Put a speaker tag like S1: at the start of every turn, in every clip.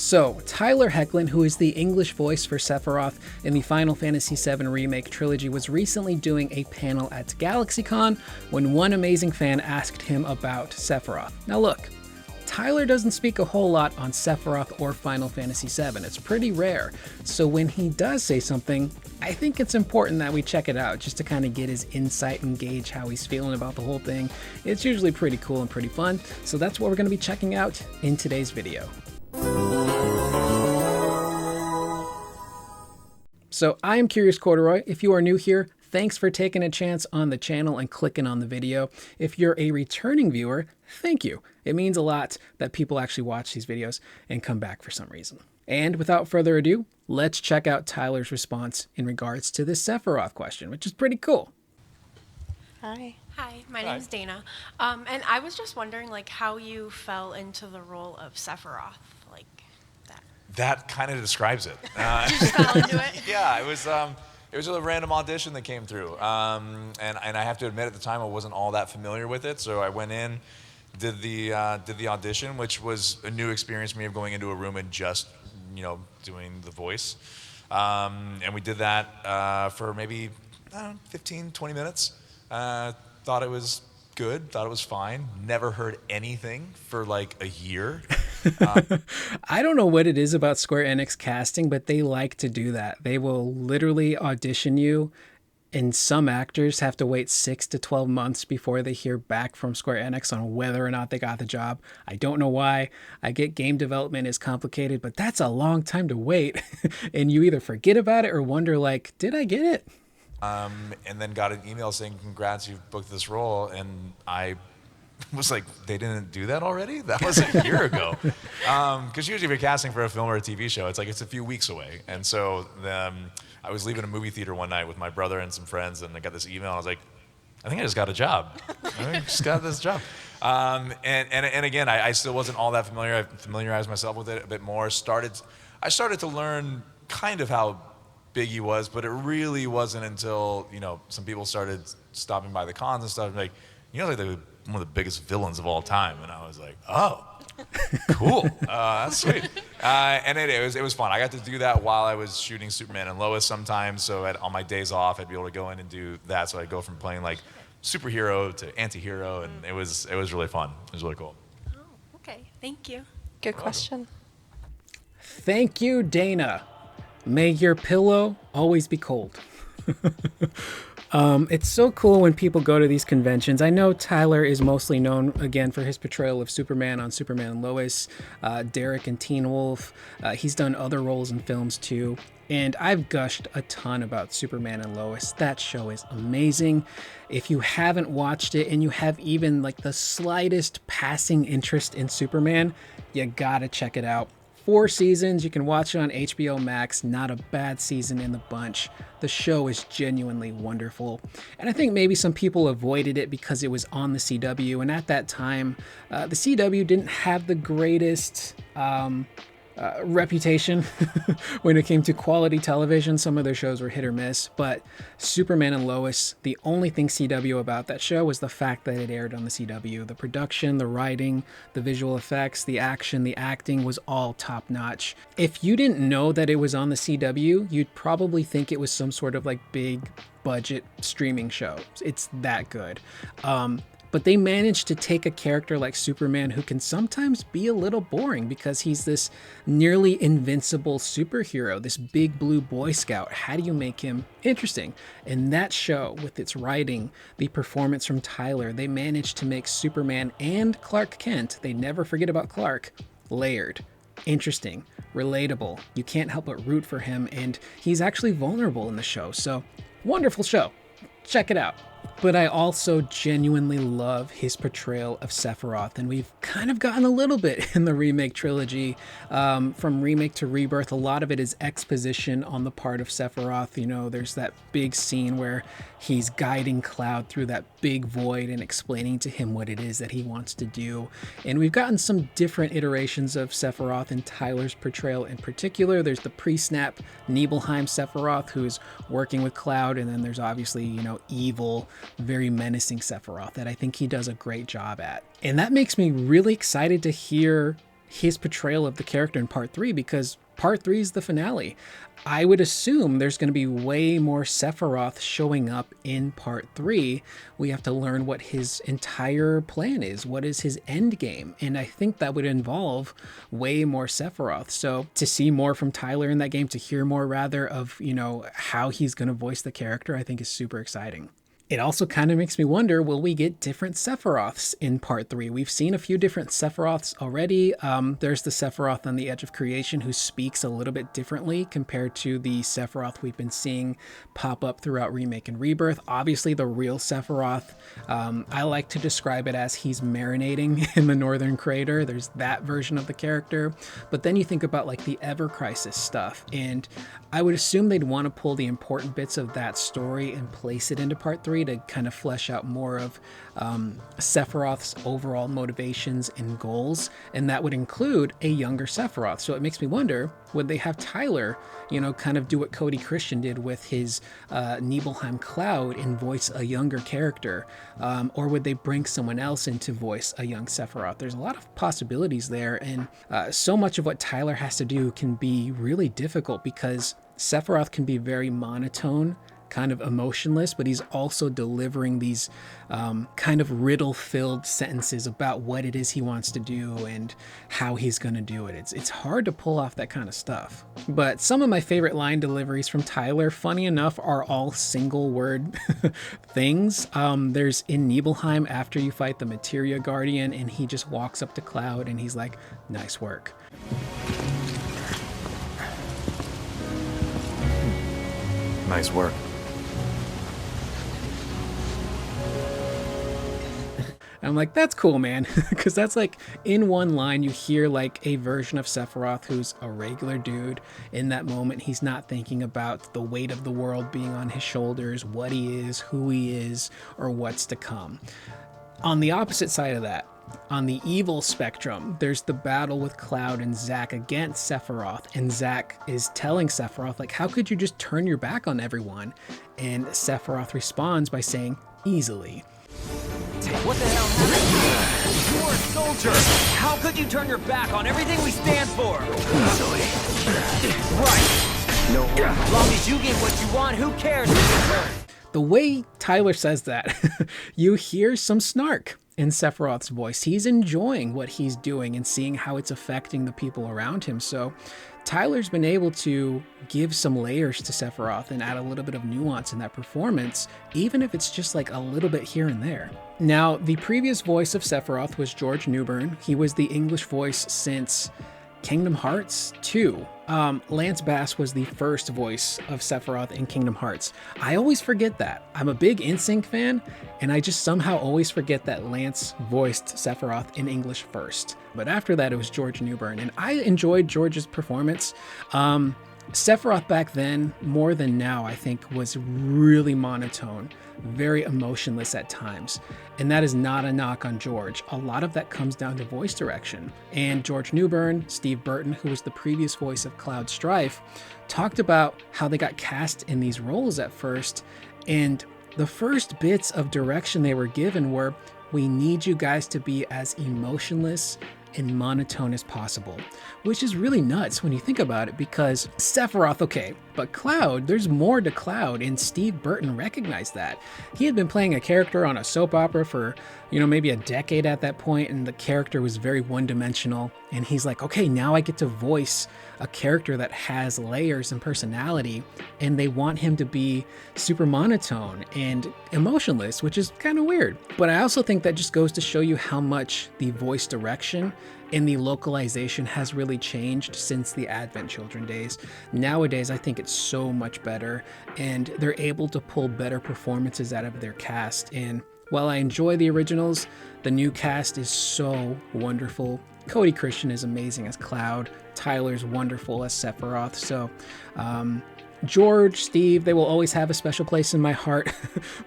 S1: So, Tyler Hoechlin, who is the English voice for Sephiroth in the Final Fantasy VII Remake Trilogy, was recently doing a panel at GalaxyCon when one amazing fan asked him about Sephiroth. Now look, Tyler doesn't speak a whole lot on Sephiroth or Final Fantasy VII. It's pretty rare. So when he does say something, I think it's important that we check it out just to kind of get his insight and gauge how he's feeling about the whole thing. It's usually pretty cool and pretty fun. So that's what we're going to be checking out in today's video. So I am Curious Corduroy. If you are new here, thanks for taking a chance on the channel and clicking on the video. If you're a returning viewer, thank you. It means a lot that people actually watch these videos and come back for some reason. And without further ado, let's check out Tyler's response in regards to this Sephiroth question, which is pretty cool.
S2: Hi.
S3: Hi, my name is Dana. And I was just wondering how you fell into the role of Sephiroth,
S4: That kind of describes it.
S3: You just fell into it?
S4: Yeah, it was a random audition that came through. And I have to admit at the time I wasn't all that familiar with it, so I went in, did the audition, which was a new experience for me of going into a room and just, doing the voice. And we did that for maybe 15, 20 minutes. Thought it was good, thought it was fine. Never heard anything for a year.
S1: I don't know what it is about Square Enix casting, but they like to do that. They will literally audition you, and some actors have to wait 6 to 12 months before they hear back from Square Enix on whether or not they got the job. I don't know why. I get game development is complicated, but that's a long time to wait. And you either forget about it or wonder, did I get it?
S4: And then got an email saying, congrats, you've booked this role. And I was like, they didn't do that already? That was a year ago. Because usually if you're casting for a film or a TV show, it's a few weeks away. And so I was leaving a movie theater one night with my brother and some friends, and I got this email. And I was like, I think I just got a job. I just got this job. And again, I still wasn't all that familiar. I familiarized myself with it a bit more. I started to learn kind of how big he was, but it really wasn't until, some people started stopping by the cons and stuff, like one of the biggest villains of all time. And I was like, oh, cool. That's sweet. And it was fun. I got to do that while I was shooting Superman and Lois sometimes. So on my days off, I'd be able to go in and do that. So I'd go from playing superhero to anti-hero, and it was really fun. It was really cool.
S3: Oh, okay. Thank you.
S2: Good question.
S1: Thank you, Dana. May your pillow always be cold. It's so cool when people go to these conventions. I know Tyler is mostly known, again, for his portrayal of Superman on Superman and Lois, Derek in Teen Wolf. He's done other roles in films, too. And I've gushed a ton about Superman and Lois. That show is amazing. If you haven't watched it and you have even the slightest passing interest in Superman, you gotta check it out. 4 seasons, you can watch it on HBO Max, not a bad season in the bunch. The show is genuinely wonderful. And I think maybe some people avoided it because it was on the CW, and at that time, the CW didn't have the greatest reputation when it came to quality television. Some of their shows were hit or miss, but Superman and Lois, the only thing CW about that show was the fact that it aired on the CW. The production, the writing, the visual effects, the action, the acting was all top notch. If you didn't know that it was on the CW, you'd probably think it was some sort of big budget streaming show. It's that good. But they managed to take a character like Superman, who can sometimes be a little boring because he's this nearly invincible superhero, this big blue Boy Scout. How do you make him interesting? And that show, with its writing, the performance from Tyler, they managed to make Superman and Clark Kent, they never forget about Clark, layered, interesting, relatable. You can't help but root for him, and he's actually vulnerable in the show. So, wonderful show. Check it out. But I also genuinely love his portrayal of Sephiroth, and we've kind of gotten a little bit in the Remake Trilogy. From Remake to Rebirth, a lot of it is exposition on the part of Sephiroth. There's that big scene where he's guiding Cloud through that big void and explaining to him what it is that he wants to do. And we've gotten some different iterations of Sephiroth and Tyler's portrayal in particular. There's the pre-snap Nibelheim Sephiroth, who's working with Cloud, and then there's obviously, evil, very menacing Sephiroth that I think he does a great job at. And that makes me really excited to hear his portrayal of the character in part 3, because part 3 is the finale. I would assume there's going to be way more Sephiroth showing up in part 3. We have to learn what his entire plan is. What is his end game? And I think that would involve way more Sephiroth. So to see more from Tyler in that game, to hear more rather of, how he's going to voice the character, I think is super exciting. It also kind of makes me wonder, will we get different Sephiroths in part 3? We've seen a few different Sephiroths already. There's the Sephiroth on the Edge of Creation who speaks a little bit differently compared to the Sephiroth we've been seeing pop up throughout Remake and Rebirth. Obviously, the real Sephiroth, I like to describe it as he's marinating in the Northern Crater. There's that version of the character. But then you think about like the Ever Crisis stuff, and I would assume they'd want to pull the important bits of that story and place it into part 3 to kind of flesh out more of Sephiroth's overall motivations and goals, and that would include a younger Sephiroth. So it makes me wonder, would they have Tyler, kind of do what Cody Christian did with his Nibelheim Cloud and voice a younger character, or would they bring someone else in to voice a young Sephiroth? There's a lot of possibilities there, and so much of what Tyler has to do can be really difficult because Sephiroth can be very monotone, kind of emotionless, but he's also delivering these kind of riddle-filled sentences about what it is he wants to do and how he's going to do it. It's hard to pull off that kind of stuff. But some of my favorite line deliveries from Tyler, funny enough, are all single-word things. There's in Nibelheim, after you fight the Materia Guardian, and he just walks up to Cloud and he's like, "Nice work."
S5: Nice work.
S1: I'm like, that's cool, man, because that's like in one line you hear like a version of Sephiroth who's a regular dude. In that moment, he's not thinking about the weight of the world being on his shoulders, what he is, who he is, or what's to come. On the opposite side of that, on the evil spectrum, there's the battle with Cloud and Zack against Sephiroth, and Zack is telling Sephiroth, like, how could you just turn your back on everyone? And Sephiroth responds by saying, easily.
S6: What the hell happened? You're a soldier! How could you turn your back on everything we stand for?
S5: Easily.
S6: Right! No. As long as you get what you want, who cares in return?
S1: The way Tyler says that, you hear some snark in Sephiroth's voice. He's enjoying what he's doing and seeing how it's affecting the people around him. So Tyler's been able to give some layers to Sephiroth and add a little bit of nuance in that performance, even if it's just like a little bit here and there. Now, the previous voice of Sephiroth was George Newbern. He was the English voice since Kingdom Hearts 2. Lance Bass was the first voice of Sephiroth in Kingdom Hearts. I always forget that. I'm a big NSYNC fan, and I just somehow always forget that Lance voiced Sephiroth in English first. But after that, it was George Newbern, and I enjoyed George's performance. Sephiroth back then, more than now, I think, was really monotone, very emotionless at times. And that is not a knock on George. A lot of that comes down to voice direction. And George Newbern, Steve Burton, who was the previous voice of Cloud Strife, talked about how they got cast in these roles at first. And the first bits of direction they were given were, we need you guys to be as emotionless and monotone as possible, which is really nuts when you think about it, because Sephiroth, okay, but Cloud, there's more to Cloud, and Steve Burton recognized that. He had been playing a character on a soap opera for, maybe a decade at that point, and the character was very one-dimensional, and he's like, okay, now I get to voice a character that has layers and personality, and they want him to be super monotone and emotionless, which is kind of weird. But I also think that just goes to show you how much the voice direction and the localization has really changed since the Advent Children days. Nowadays, I think it's so much better, and they're able to pull better performances out of their cast. And while I enjoy the originals, the new cast is so wonderful. Cody Christian is amazing as Cloud. Tyler's wonderful as Sephiroth. So, George, Steve, they will always have a special place in my heart,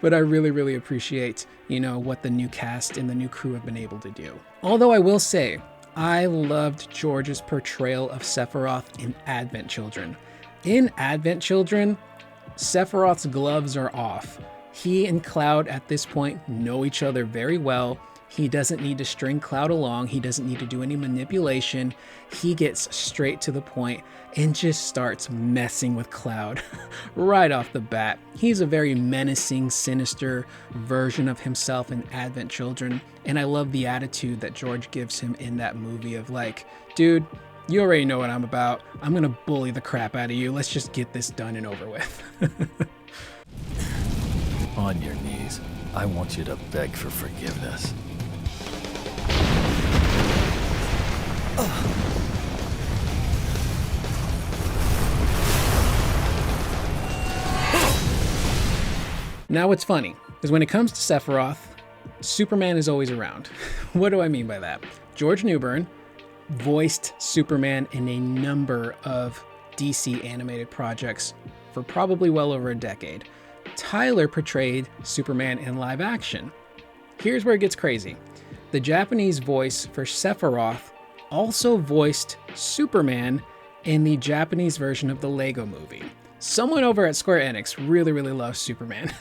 S1: but I really, really appreciate, what the new cast and the new crew have been able to do. Although I will say, I loved George's portrayal of Sephiroth in Advent Children. In Advent Children, Sephiroth's gloves are off. He and Cloud at this point know each other very well. He doesn't need to string Cloud along. He doesn't need to do any manipulation. He gets straight to the point and just starts messing with Cloud right off the bat. He's a very menacing, sinister version of himself in Advent Children. And I love the attitude that George gives him in that movie of like, dude, you already know what I'm about. I'm going to bully the crap out of you. Let's just get this done and over with.
S7: On your knees. I want you to beg for forgiveness.
S1: Now what's funny is when it comes to Sephiroth, Superman is always around. What do I mean by that? George Newbern voiced Superman in a number of DC animated projects for probably well over a decade. Tyler portrayed Superman in live action. Here's where it gets crazy. The Japanese voice for Sephiroth also voiced Superman in the Japanese version of the Lego movie. Someone over at Square Enix really loves Superman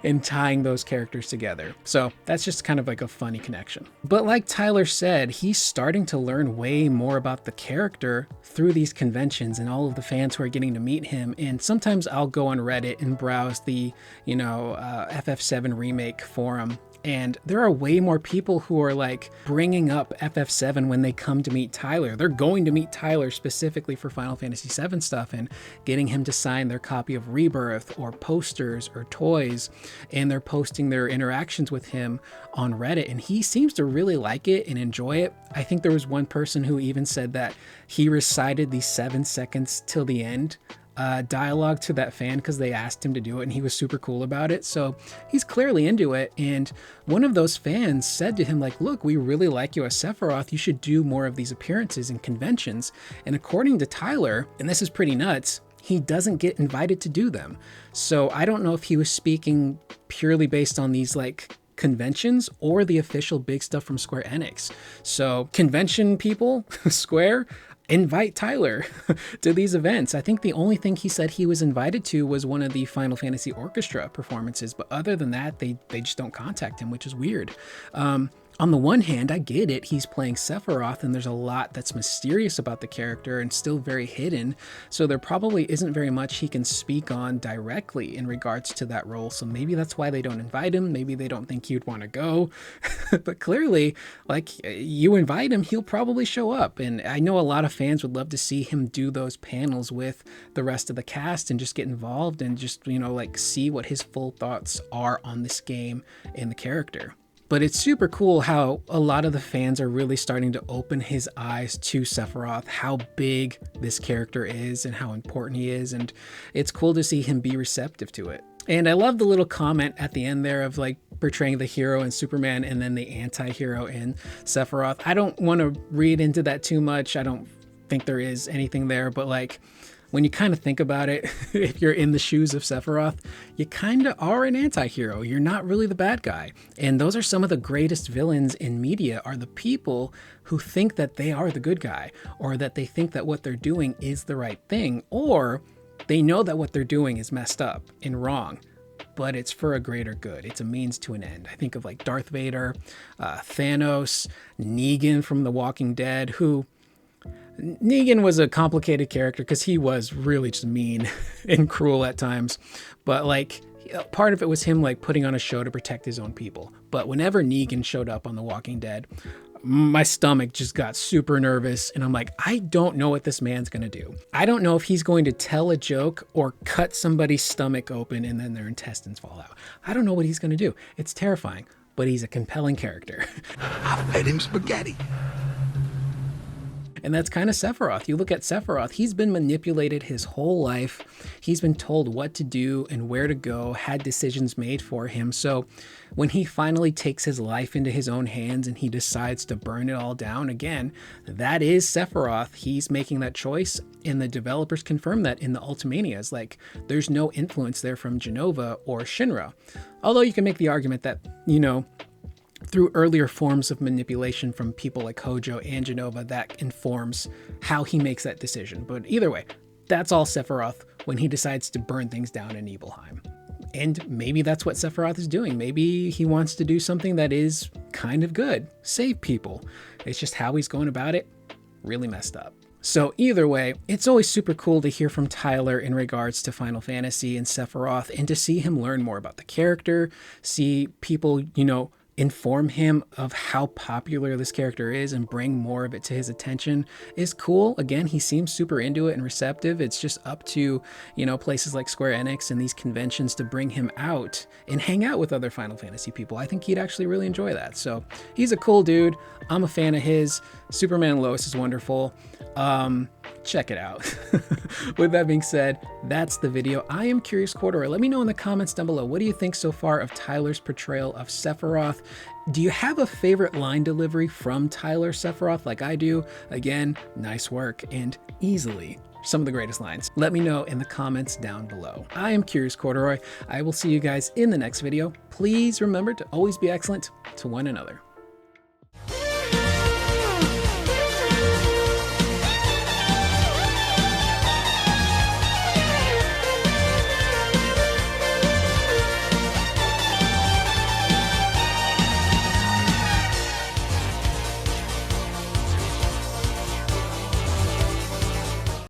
S1: and tying those characters together. So that's just kind of like a funny connection. But like Tyler said, he's starting to learn way more about the character through these conventions and all of the fans who are getting to meet him. And sometimes I'll go on Reddit and browse the, FF7 Remake forum. And there are way more people who are like bringing up FF7 when they come to meet Tyler. They're going to meet Tyler specifically for Final Fantasy VII stuff and getting him to sign their copy of Rebirth or posters or toys. And they're posting their interactions with him on Reddit. And he seems to really like it and enjoy it. I think there was one person who even said that he recited the 7 seconds till the end dialogue to that fan because they asked him to do it and he was super cool about it. So he's clearly into it. And one of those fans said to him like, look, we really like you as Sephiroth. You should do more of these appearances and conventions. And according to Tyler, and this is pretty nuts, he doesn't get invited to do them. So I don't know if he was speaking purely based on these like conventions or the official big stuff from Square Enix. So convention people, Square, invite Tyler to these events. I think the only thing he said he was invited to was one of the Final Fantasy Orchestra performances, but other than that, they just don't contact him, which is weird. On the one hand, I get it. He's playing Sephiroth and there's a lot that's mysterious about the character and still very hidden. So there probably isn't very much he can speak on directly in regards to that role. So maybe that's why they don't invite him. Maybe they don't think he'd want to go. But clearly, like, you invite him, he'll probably show up. And I know a lot of fans would love to see him do those panels with the rest of the cast and just get involved and just, like see what his full thoughts are on this game and the character. But it's super cool how a lot of the fans are really starting to open his eyes to Sephiroth, how big this character is and how important he is. And it's cool to see him be receptive to it. And I love the little comment at the end there of like portraying the hero in Superman and then the anti-hero in Sephiroth. I don't want to read into that too much. I don't think there is anything there, but like, when you kind of think about it, if you're in the shoes of Sephiroth, you kind of are an anti-hero. You're not really the bad guy. And those are some of the greatest villains in media, are the people who think that they are the good guy, or that they think that what they're doing is the right thing, or they know that what they're doing is messed up and wrong, but it's for a greater good. It's a means to an end. I think of like Darth Vader, Thanos, Negan from The Walking Dead, who... Negan was a complicated character because he was really just mean and cruel at times. But like part of it was him like putting on a show to protect his own people. But whenever Negan showed up on The Walking Dead, my stomach just got super nervous. And I'm like, I don't know what this man's going to do. I don't know if he's going to tell a joke or cut somebody's stomach open and then their intestines fall out. I don't know what he's going to do. It's terrifying, but he's a compelling character.
S8: I fed him spaghetti.
S1: And that's kind of Sephiroth. You look at Sephiroth, he's been manipulated his whole life. He's been told what to do and where to go, had decisions made for him. So when he finally takes his life into his own hands and he decides to burn it all down again, that is Sephiroth. He's making that choice, and the developers confirm that in the Ultimanias. Like, there's no influence there from Genova or Shinra. Although you can make the argument that, through earlier forms of manipulation from people like Hojo and Genova, that informs how he makes that decision. But either way, that's all Sephiroth when he decides to burn things down in Nibelheim. And maybe that's what Sephiroth is doing. Maybe he wants to do something that is kind of good, save people. It's just how he's going about it, really messed up. So either way, it's always super cool to hear from Tyler in regards to Final Fantasy and Sephiroth, and to see him learn more about the character, see people, inform him of how popular this character is and bring more of it to his attention is cool. Again, he seems super into it and receptive. It's just up to, places like Square Enix and these conventions to bring him out and hang out with other Final Fantasy people. I think he'd actually really enjoy that. So he's a cool dude. I'm a fan of his. Superman and Lois is wonderful. Check it out. With that being said, that's the video. I am Curious Corduroy. Let me know in the comments down below, what do you think so far of Tyler's portrayal of Sephiroth? Do you have a favorite line delivery from Tyler Sephiroth like I do? Again, nice work and easily some of the greatest lines. Let me know in the comments down below. I am Curious Corduroy. I will see you guys in the next video. Please remember to always be excellent to one another.